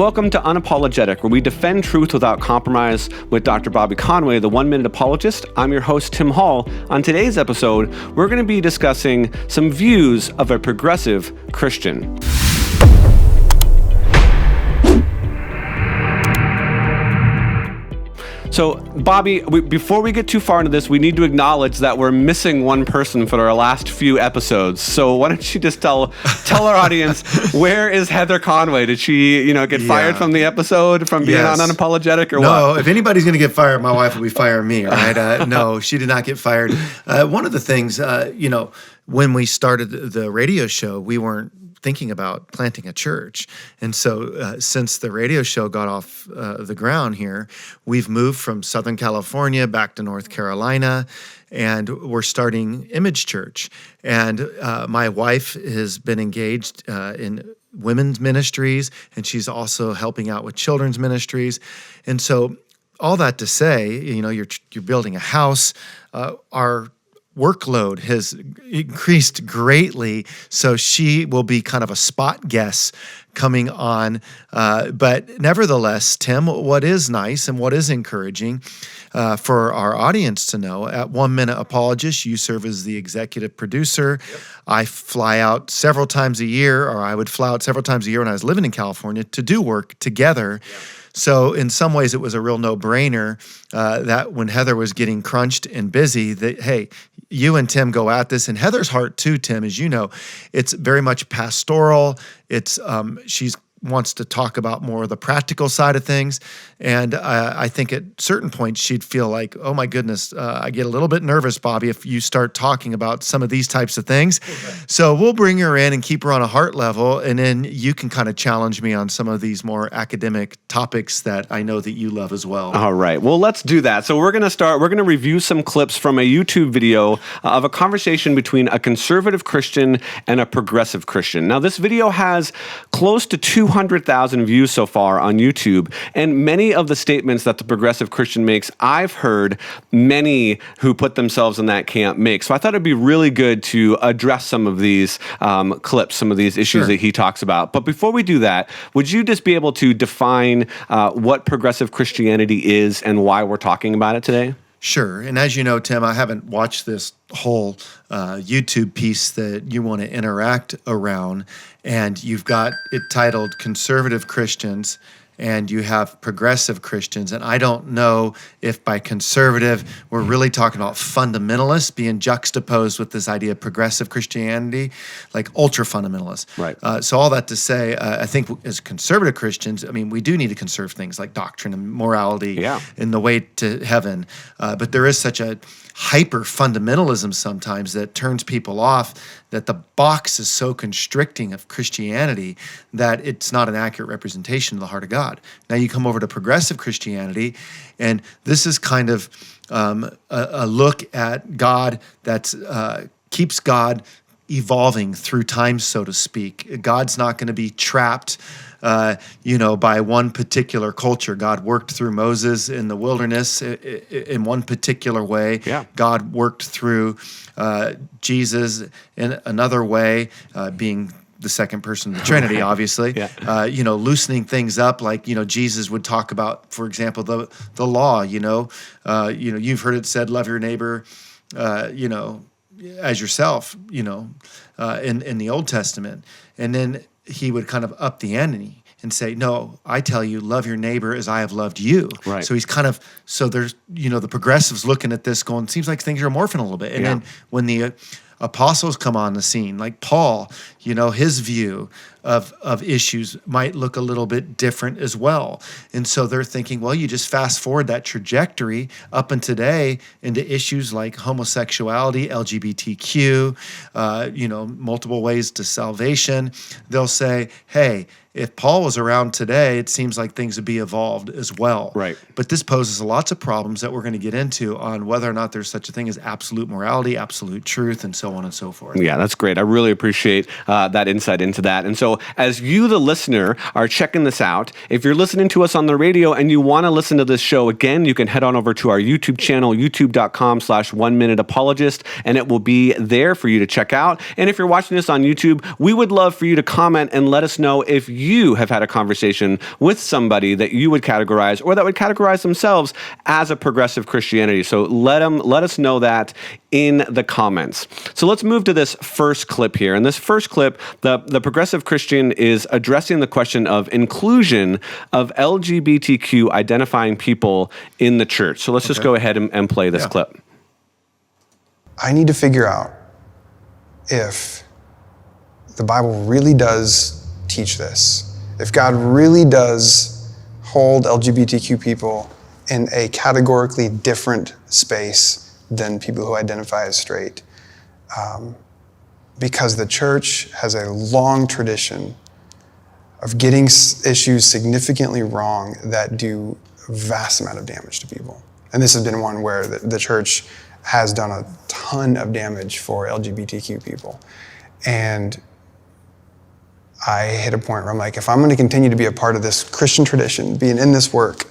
Welcome to Unapologetic, where we defend truth without compromise with Dr. Bobby Conway, the One Minute Apologist. I'm your host, Tim Hall. On today's episode, we're going to be discussing some views of a progressive Christian. So, Bobby, before we get too far into this, we need to acknowledge that we're missing one person for our last few episodes. So why don't you just tell our audience, where is Heather Conway? Did she, get fired from the episode, from being on Unapologetic, or what? No, if anybody's going to get fired, my wife will be firing me, all right? No, she did not get fired. One of the things, when we started the radio show, we weren't thinking about planting a church. And so since the radio show got off the ground here, we've moved from Southern California back to North Carolina, and we're starting Image Church. And my wife has been engaged in women's ministries, and she's also helping out with children's ministries. And so all that to say, you're building a house. Our workload has increased greatly, so she will be kind of a spot guest coming on. But nevertheless, Tim, what is nice and what is encouraging for our audience to know, at 1 Minute Apologist, you serve as the executive producer. Yep. I fly out several times a year, or I would fly out several times a year when I was living in California to do work together. Yep. So in some ways, it was a real no-brainer that when Heather was getting crunched and busy, that, hey, you and Tim go at this. And Heather's heart too, Tim, as you know, it's very much pastoral. It's she's wants to talk about more of the practical side of things. And I think at certain points she'd feel like, oh my goodness, I get a little bit nervous, Bobby, if you start talking about some of these types of things. Okay. So we'll bring her in and keep her on a heart level, and then you can kind of challenge me on some of these more academic topics that I know that you love as well. All right, well, let's do that. So we're going to review some clips from a YouTube video of a conversation between a conservative Christian and a progressive Christian. Now, this video has close to 200,000 views so far on YouTube, and many of the statements that the progressive Christian makes, I've heard many who put themselves in that camp make. So I thought it'd be really good to address some of these clips, some of these issues that he talks about. But before we do that, would you just be able to define what progressive Christianity is and why we're talking about it today? Sure. And as you know, Tim, I haven't watched this whole YouTube piece that you want to interact around. And you've got it titled Conservative Christians, and you have progressive Christians. And I don't know if by conservative, we're really talking about fundamentalists being juxtaposed with this idea of progressive Christianity, like ultra-fundamentalists. Right. So all that to say, I think as conservative Christians, we do need to conserve things like doctrine and morality and the way to heaven. But there is such a hyper-fundamentalism sometimes that turns people off, that the box is so constricting of Christianity that it's not an accurate representation of the heart of God. Now you come over to progressive Christianity, and this is kind of a look at God that keeps God evolving through time, so to speak. God's not going to be trapped by one particular culture. God worked through Moses in the wilderness in one particular way. Yeah. God worked through Jesus in another way, being the second person of the Trinity, obviously. Loosening things up, like Jesus would talk about, for example, the law. You've heard it said, love your neighbor, as yourself. In the Old Testament, and then he would kind of up the ante and say, no, I tell you, love your neighbor as I have loved you. Right. So he's kind of, so there's, the progressives looking at this going, seems like things are morphing a little bit. And then when the apostles come on the scene, like Paul, his view of issues might look a little bit different as well. And so they're thinking, well, you just fast forward that trajectory up and today into issues like homosexuality, LGBTQ, multiple ways to salvation. They'll say, hey, if Paul was around today, it seems like things would be evolved as well. Right. But this poses lots of problems that we're going to get into on whether or not there's such a thing as absolute morality, absolute truth, and so on and so forth. Yeah, that's great. I really appreciate that insight into that. And so as you, the listener, are checking this out, if you're listening to us on the radio and you want to listen to this show again, you can head on over to our YouTube channel, youtube.com/One Minute Apologist, and it will be there for you to check out. And if you're watching this on YouTube, we would love for you to comment and let us know if you have had a conversation with somebody that you would categorize or that would categorize themselves as a progressive Christianity. So let us know that in the comments. So let's move to this first clip here. In this first clip, the progressive Christian is addressing the question of inclusion of LGBTQ identifying people in the church. So let's just go ahead and play this clip. I need to figure out if the Bible really does teach this, if God really does hold LGBTQ people in a categorically different space than people who identify as straight. Because the church has a long tradition of getting issues significantly wrong that do a vast amount of damage to people. And this has been one where the church has done a ton of damage for LGBTQ people. And I hit a point where I'm like, if I'm going to continue to be a part of this Christian tradition, being in this work,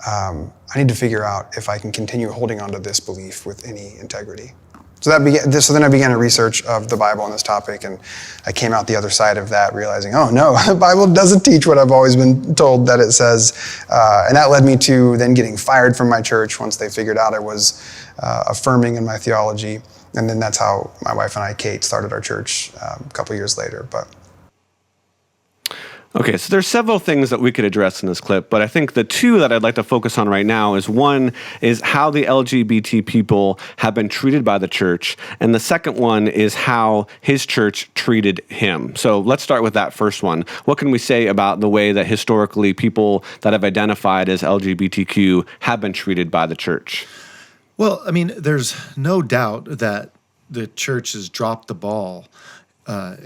I need to figure out if I can continue holding on to this belief with any integrity. So then I began a research of the Bible on this topic, and I came out the other side of that realizing, oh no, the Bible doesn't teach what I've always been told that it says. And that led me to then getting fired from my church once they figured out I was affirming in my theology. And then that's how my wife and I, Kate, started our church a couple years later. Okay, so there's several things that we could address in this clip, but I think the two that I'd like to focus on right now is one is how the LGBT people have been treated by the church, and the second one is how his church treated him. So let's start with that first one. What can we say about the way that historically people that have identified as LGBTQ have been treated by the church? Well, I mean, there's no doubt that the church has dropped the ball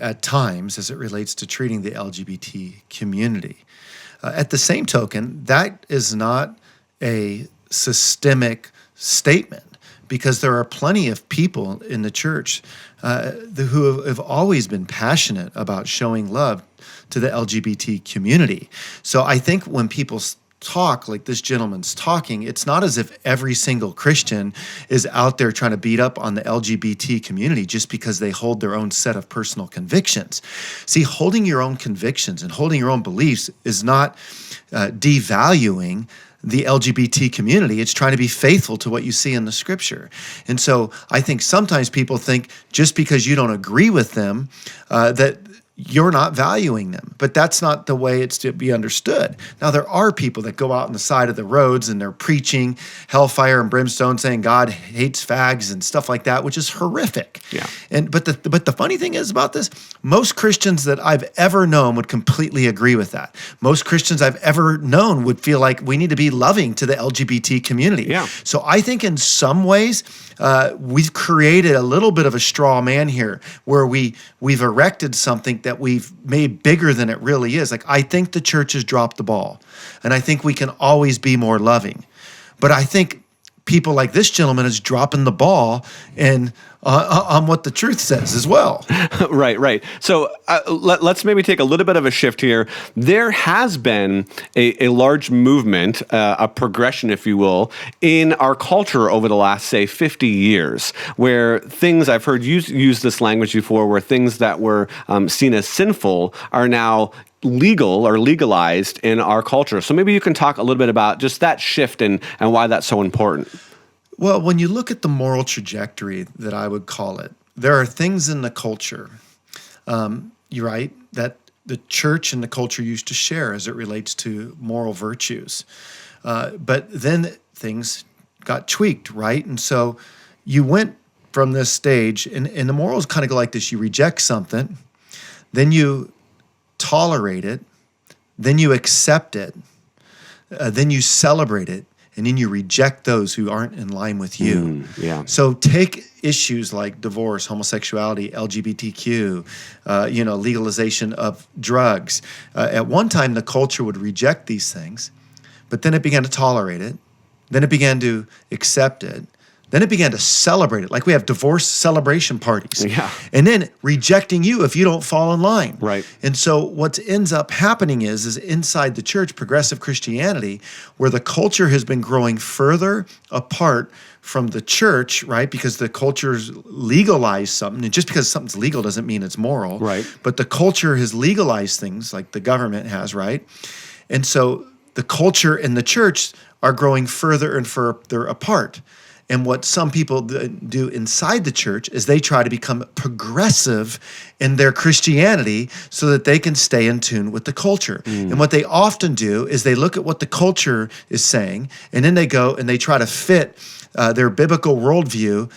at times as it relates to treating the LGBT community. At the same token, that is not a systemic statement, because there are plenty of people in the church who have always been passionate about showing love to the LGBT community. So I think when people talk like this gentleman's talking, it's not as if every single Christian is out there trying to beat up on the LGBT community just because they hold their own set of personal convictions. See, holding your own convictions and holding your own beliefs is not devaluing the LGBT community. It's trying to be faithful to what you see in the scripture. And so I think sometimes people think just because you don't agree with them, that you're not valuing them. But that's not the way it's to be understood. Now, there are people that go out on the side of the roads and they're preaching hellfire and brimstone, saying God hates fags and stuff like that, which is horrific. Yeah. But the funny thing is about this, most Christians that I've ever known would completely agree with that. Most Christians I've ever known would feel like we need to be loving to the LGBT community. Yeah. So I think in some ways, we've created a little bit of a straw man here where we've erected something that we've made bigger than it really is. Like, I think the church has dropped the ball, and I think we can always be more loving. But I think people like this gentleman is dropping the ball and on what the truth says as well. Right. So let's maybe take a little bit of a shift here. There has been a large movement, a progression, if you will, in our culture over the last, say, 50 years, where things, I've heard you use this language before, where things that were seen as sinful are now legal or legalized in our culture. So maybe you can talk a little bit about just that shift and why that's so important. Well, when you look at the moral trajectory, that I would call it, there are things in the culture, you're right, that the church and the culture used to share as it relates to moral virtues. But then things got tweaked, right? And so you went from this stage, and the morals kind of go like this. You reject something, then you tolerate it, then you accept it, then you celebrate it, and then you reject those who aren't in line with you. Yeah. So take issues like divorce, homosexuality, LGBTQ, legalization of drugs. At one time, the culture would reject these things, but then it began to tolerate it. Then it began to accept it. Then it began to celebrate it. Like we have divorce celebration parties. Yeah. And then rejecting you if you don't fall in line. Right. And so what ends up happening is inside the church, progressive Christianity, where the culture has been growing further apart from the church, right? Because the culture's legalized something. And just because something's legal doesn't mean it's moral. Right. But the culture has legalized things like the government has, right? And so the culture and the church are growing further and further apart. And what some people do inside the church is they try to become progressive in their Christianity so that they can stay in tune with the culture. And what they often do is they look at what the culture is saying, and then they go and they try to fit their biblical worldview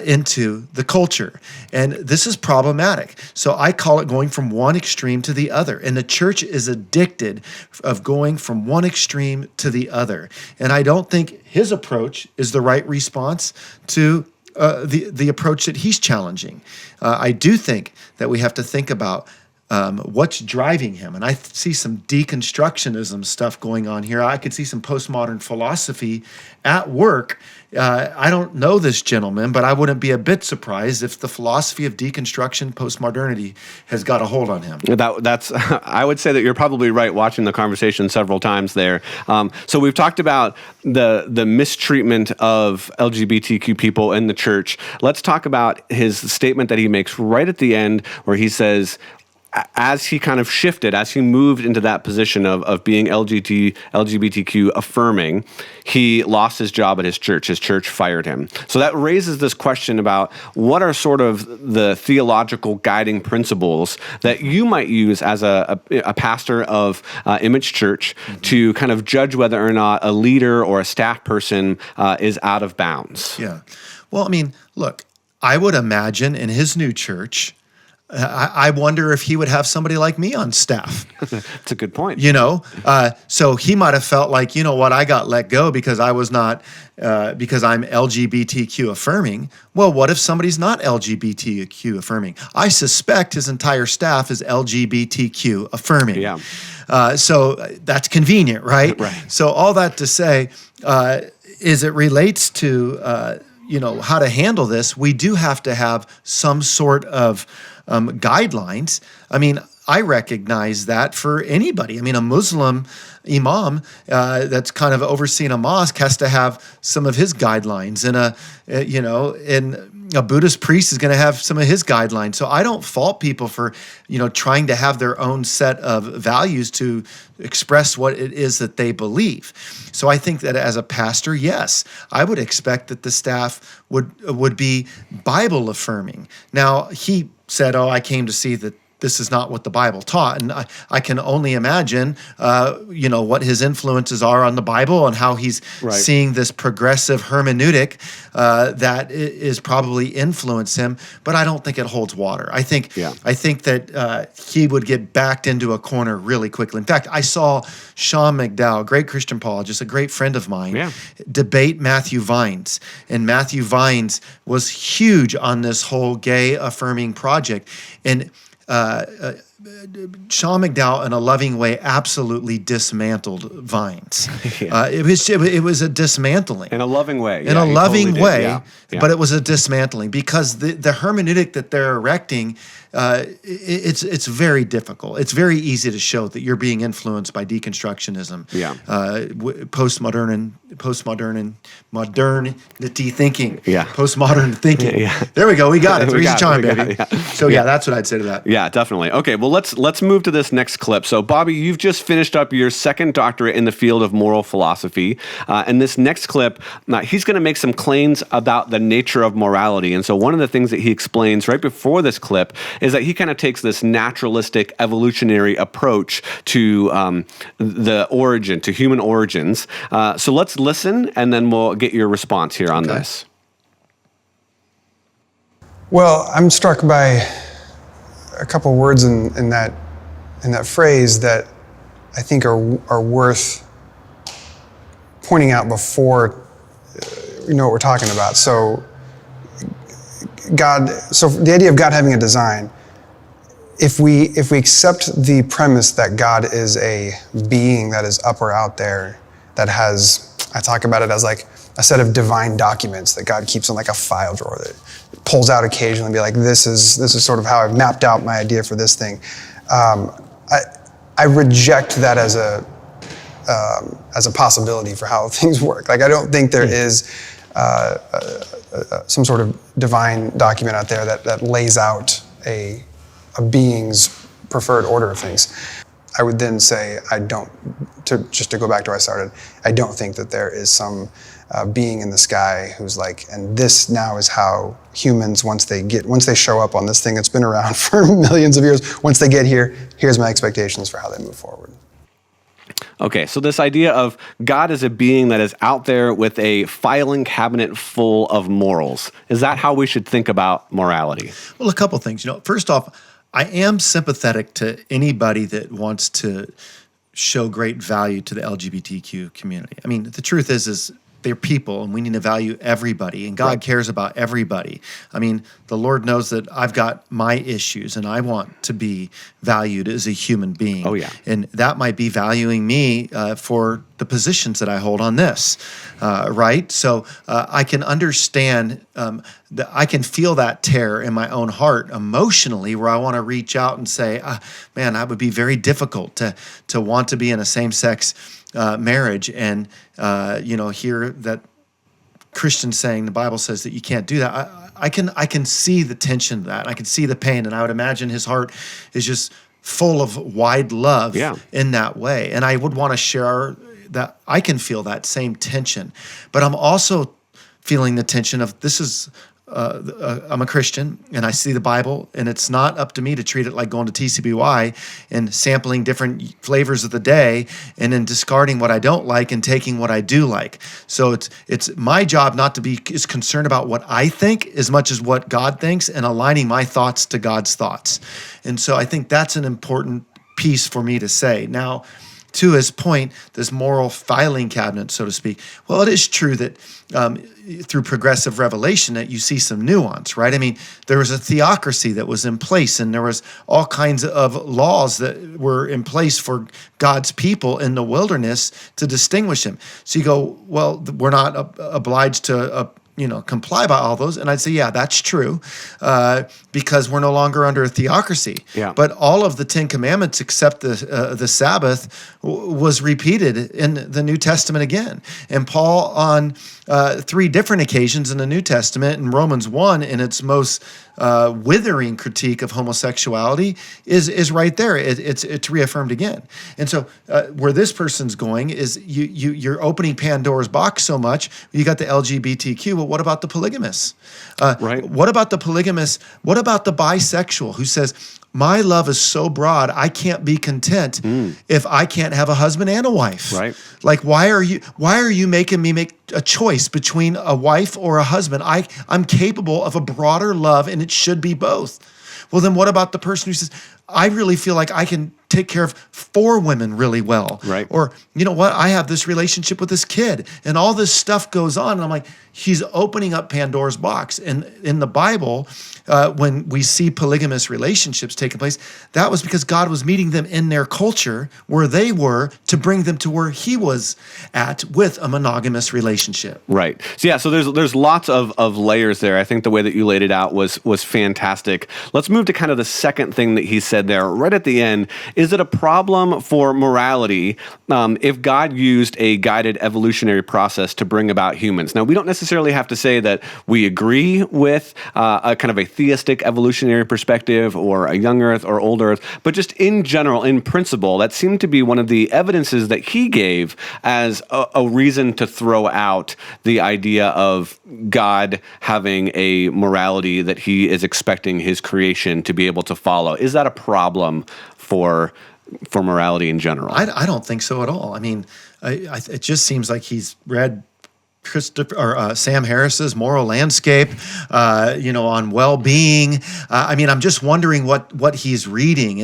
into the culture. And this is problematic. So I call it going from one extreme to the other. And the church is addicted of going from one extreme to the other. And I don't think his approach is the right response to the approach that he's challenging. I do think that we have to think about what's driving him. And I see some deconstructionism stuff going on here. I could see some postmodern philosophy at work. I don't know this gentleman, but I wouldn't be a bit surprised if the philosophy of deconstruction, postmodernity, has got a hold on him. That's. I would say that you're probably right. Watching the conversation several times there. So we've talked about the mistreatment of LGBTQ people in the church. Let's talk about his statement that he makes right at the end, where he says, as he kind of shifted, as he moved into that position of being LGBTQ affirming, he lost his job at his church. His church fired him. So that raises this question about what are sort of the theological guiding principles that you might use as a pastor of Image Church to kind of judge whether or not a leader or a staff person is out of bounds. Yeah. Well, I mean, look, I would imagine in his new church, I wonder if he would have somebody like me on staff. That's a good point. So he might have felt like, you know what, I got let go because I was not, because I'm LGBTQ affirming. Well, what if somebody's not LGBTQ affirming? I suspect his entire staff is LGBTQ affirming. Yeah. So that's convenient, right? Right. So all that to say, is it relates to, how to handle this, we do have to have some sort of guidelines. I mean, I recognize that for anybody. I mean, a Muslim imam that's kind of overseeing a mosque has to have some of his guidelines, and a Buddhist priest is going to have some of his guidelines. So I don't fault people for, trying to have their own set of values to express what it is that they believe. So I think that as a pastor, yes, I would expect that the staff would be Bible affirming. Now, he said, I came to see that this is not what the Bible taught. And I can only imagine, what his influences are on the Bible and how he's seeing this progressive hermeneutic that is probably influenced him. But I don't think it holds water. I think that he would get backed into a corner really quickly. In fact, I saw Sean McDowell, great Christian apologist, a great friend of mine, debate Matthew Vines. And Matthew Vines was huge on this whole gay affirming project. And Sean McDowell, in a loving way, absolutely dismantled Vines. It was a dismantling. In a loving way. In a loving way, Yeah. but it was a dismantling because the hermeneutic that they're erecting, it's very difficult. It's very easy to show that you're being influenced by deconstructionism, modernity thinking, postmodern thinking. There we go. We got it. Three's a charm, baby. So that's what I'd say to that. Yeah, definitely. Okay, well, let's move to this next clip. So, Bobby, you've just finished up your second doctorate in the field of moral philosophy. And this next clip, he's going to make some claims about the nature of morality. And so one of the things that he explains right before this clip is that he kind of takes this naturalistic evolutionary approach to the origin, to human origins. So let's listen, and then we'll get your response here on this. Well, I'm struck by a couple of words in that phrase that I think are worth pointing out before you know what we're talking about. So the idea of God having a design, if we accept the premise that God is a being that is up or out there, that has, I talk about it as like a set of divine documents that God keeps in like a file drawer that pulls out occasionally and be like, this is sort of how I've mapped out my idea for this thing. I reject that as a possibility for how things work. Like, I don't think there is some sort of divine document out there that lays out a being's preferred order of things. I would then say just to go back to where I started, I don't think that there is some being in the sky who's like, and this now is how humans, once they show up on this thing that's been around for millions of years, once they get here, here's my expectations for how they move forward. Okay, so this idea of God as a being that is out there with a filing cabinet full of morals, is that how we should think about morality? Well, a couple things. First off, I am sympathetic to anybody that wants to show great value to the LGBTQ community. I mean, the truth is they're people, and we need to value everybody, and God cares about everybody. I mean, the Lord knows that I've got my issues, and I want to be valued as a human being. Oh, yeah. And that might be valuing me for the positions that I hold on this, right? So I can understand, that I can feel that tear in my own heart emotionally, where I want to reach out and say, man, that would be very difficult to want to be in a same-sex marriage and hear that Christians saying the Bible says that you can't do that. I can see the tension of that. I can see the pain, and I would imagine his heart is just full of wide love in that way. And I would want to share that. I can feel that same tension, but I'm also feeling the tension of this is. I'm a Christian, and I see the Bible, and it's not up to me to treat it like going to TCBY and sampling different flavors of the day and then discarding what I don't like and taking what I do like. So it's my job not to be as concerned about what I think as much as what God thinks, and aligning my thoughts to God's thoughts. And so I think that's an important piece for me to say. Now, to his point, this moral filing cabinet, so to speak, well, it is true that through progressive revelation that you see some nuance, right? I mean, there was a theocracy that was in place, and there was all kinds of laws that were in place for God's people in the wilderness to distinguish him. So you go, well, we're not obliged to comply by all those. And I'd say, yeah, that's true, because we're no longer under a theocracy. Yeah. But all of the Ten Commandments except the Sabbath was repeated in the New Testament again. And Paul, on 3 different occasions in the New Testament, in Romans 1, in its most withering critique of homosexuality, is right there. It's reaffirmed again. And so where this person's going is you're opening Pandora's box so much. You got the LGBTQ, but what about the polygamous? Right. What about the polygamous? What about the bisexual who says, my love is so broad, I can't be content if I can't have a husband and a wife. Right. Like, why are you making me make a choice between a wife or a husband? I'm capable of a broader love, and it should be both. Well, then what about the person who says, I really feel like I can take care of 4 women really well. Right. Or, you know what, I have this relationship with this kid, and all this stuff goes on. And I'm like, he's opening up Pandora's box. And in the Bible, when we see polygamous relationships taking place, that was because God was meeting them in their culture where they were to bring them to where he was at with a monogamous relationship. Right. So yeah, so there's lots of layers there. I think the way that you laid it out was fantastic. Let's move to kind of the second thing that he said there right at the end. Is it a problem for morality if God used a guided evolutionary process to bring about humans? Now, we don't necessarily have to say that we agree with a kind of a theistic evolutionary perspective or a young earth or old earth, but just in general, in principle, that seemed to be one of the evidences that he gave as a reason to throw out the idea of God having a morality that he is expecting his creation to be able to follow. Is that a problem for morality in general? I don't think so at all. I mean, it just seems like he's read Sam Harris's Moral Landscape, on well-being. I mean, I'm just wondering what he's reading.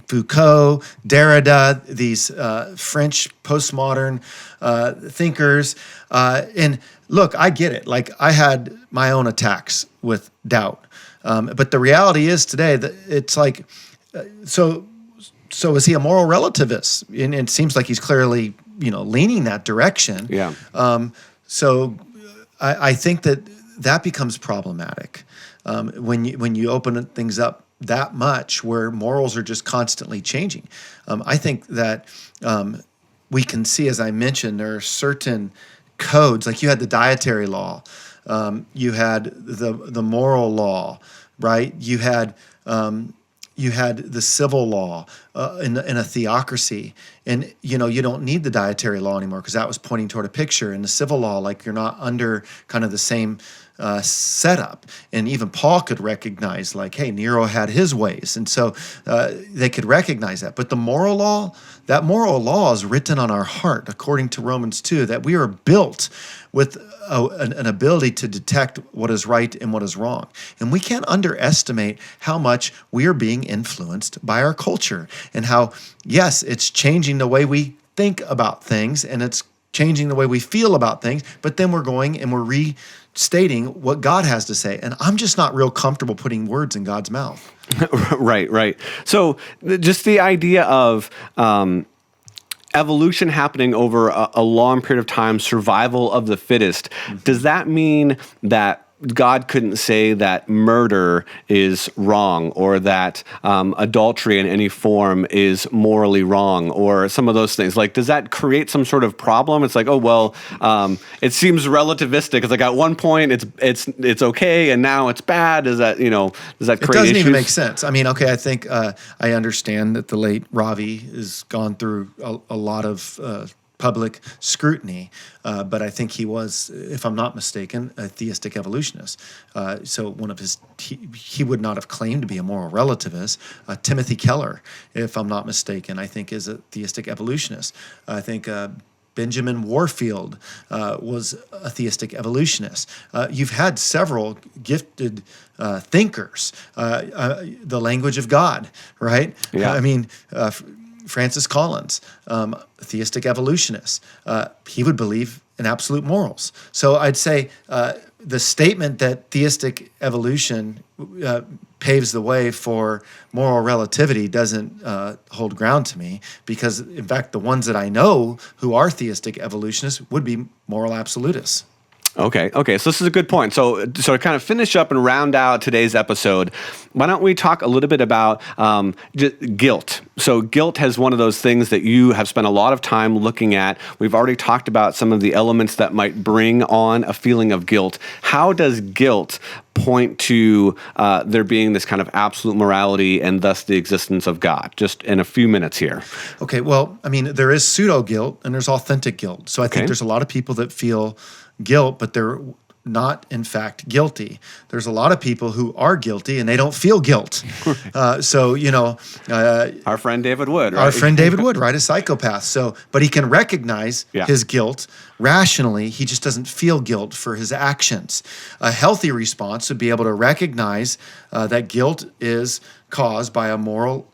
Foucault, Derrida, these French postmodern thinkers. And look, I get it. Like, I had my own attacks with doubt. But the reality is today that it's like, so is he a moral relativist? And it seems like he's clearly leaning that direction. Yeah. So I think that becomes problematic when you open things up that much, where morals are just constantly changing. I think that we can see, as I mentioned, there are certain codes, like you had the dietary law, you had the moral law, right? You had the civil law in a theocracy, and you don't need the dietary law anymore, because that was pointing toward a picture. In the civil law, like, you're not under kind of the same setup, and even Paul could recognize, like, hey, Nero had his ways, and so they could recognize that. But the moral law, that moral law is written on our heart, according to Romans 2, that we are built with an ability to detect what is right and what is wrong. And we can't underestimate how much we are being influenced by our culture, and how, yes, it's changing the way we think about things, and it's changing the way we feel about things, but then we're going and we're restating what God has to say. And I'm just not real comfortable putting words in God's mouth. Right. So just the idea of evolution happening over a long period of time, survival of the fittest, does that mean that God couldn't say that murder is wrong, or that adultery in any form is morally wrong, or some of those things? Like, does that create some sort of problem? It's like, oh, well, it seems relativistic. It's like, at one point it's okay, and now it's bad. Does that create issues? It doesn't even make sense. I mean, okay, I think I understand that the late Ravi has gone through a lot of public scrutiny, but I think he was, if I'm not mistaken, a theistic evolutionist. So one of he would not have claimed to be a moral relativist. Timothy Keller, if I'm not mistaken, I think is a theistic evolutionist. I think Benjamin Warfield was a theistic evolutionist. You've had several gifted thinkers. The language of God, right? Yeah. I mean, Francis Collins, a theistic evolutionist, he would believe in absolute morals. So I'd say the statement that theistic evolution paves the way for moral relativity doesn't hold ground to me, because, in fact, the ones that I know who are theistic evolutionists would be moral absolutists. Okay. So this is a good point. So to kind of finish up and round out today's episode, why don't we talk a little bit about guilt? So guilt has one of those things that you have spent a lot of time looking at. We've already talked about some of the elements that might bring on a feeling of guilt. How does guilt point to there being this kind of absolute morality and thus the existence of God? Just in a few minutes here. Okay. Well, I mean, there is pseudo guilt and there's authentic guilt. So I think there's a lot of people that feel guilt, but they're not, in fact, guilty. There's a lot of people who are guilty and they don't feel guilt. Our friend David Wood, right? Our friend David Wood, right? A psychopath. But he can recognize his guilt rationally. He just doesn't feel guilt for his actions. A healthy response would be able to recognize that guilt is caused by a moral,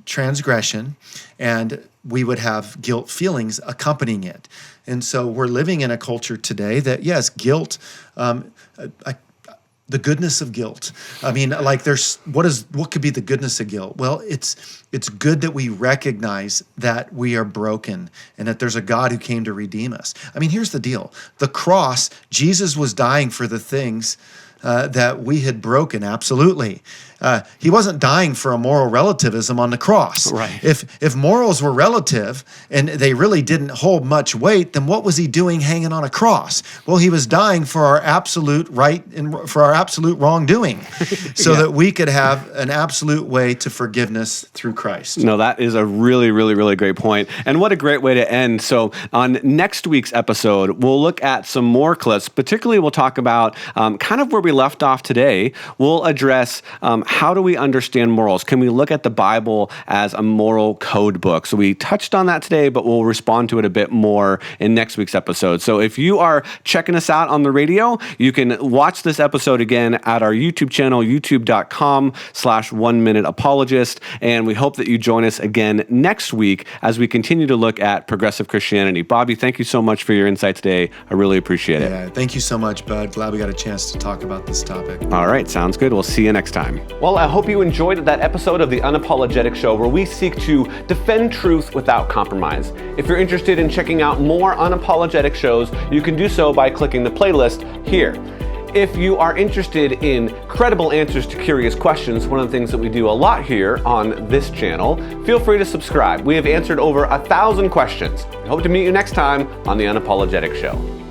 transgression, and we would have guilt feelings accompanying it. And so we're living in a culture today that, yes, guilt, the goodness of guilt. I mean, like, what could be the goodness of guilt? Well, it's good that we recognize that we are broken and that there's a God who came to redeem us. I mean, here's the deal. The cross, Jesus was dying for the things that we had broken, absolutely. He wasn't dying for a moral relativism on the cross. Right. If morals were relative and they really didn't hold much weight, then what was he doing hanging on a cross? Well, he was dying for our absolute right and for our absolute wrongdoing, so that we could have an absolute way to forgiveness through Christ. No, that is a really, really, really great point. And what a great way to end. So on next week's episode, we'll look at some more clips. Particularly, we'll talk about kind of where we left off today. We'll address how do we understand morals? Can we look at the Bible as a moral code book? So we touched on that today, but we'll respond to it a bit more in next week's episode. So if you are checking us out on the radio, you can watch this episode again at our YouTube channel, youtube.com/One Minute Apologist. And we hope that you join us again next week as we continue to look at progressive Christianity. Bobby, thank you so much for your insight today. I really appreciate it. Yeah, thank you so much, Bud. Glad we got a chance to talk about this topic. All right, sounds good. We'll see you next time. Well, I hope you enjoyed that episode of the Unapologetic Show, where we seek to defend truth without compromise. If you're interested in checking out more unapologetic shows, you can do so by clicking the playlist here. If you are interested in credible answers to curious questions, one of the things that we do a lot here on this channel, feel free to subscribe. We have answered over 1,000 questions. I hope to meet you next time on the Unapologetic Show.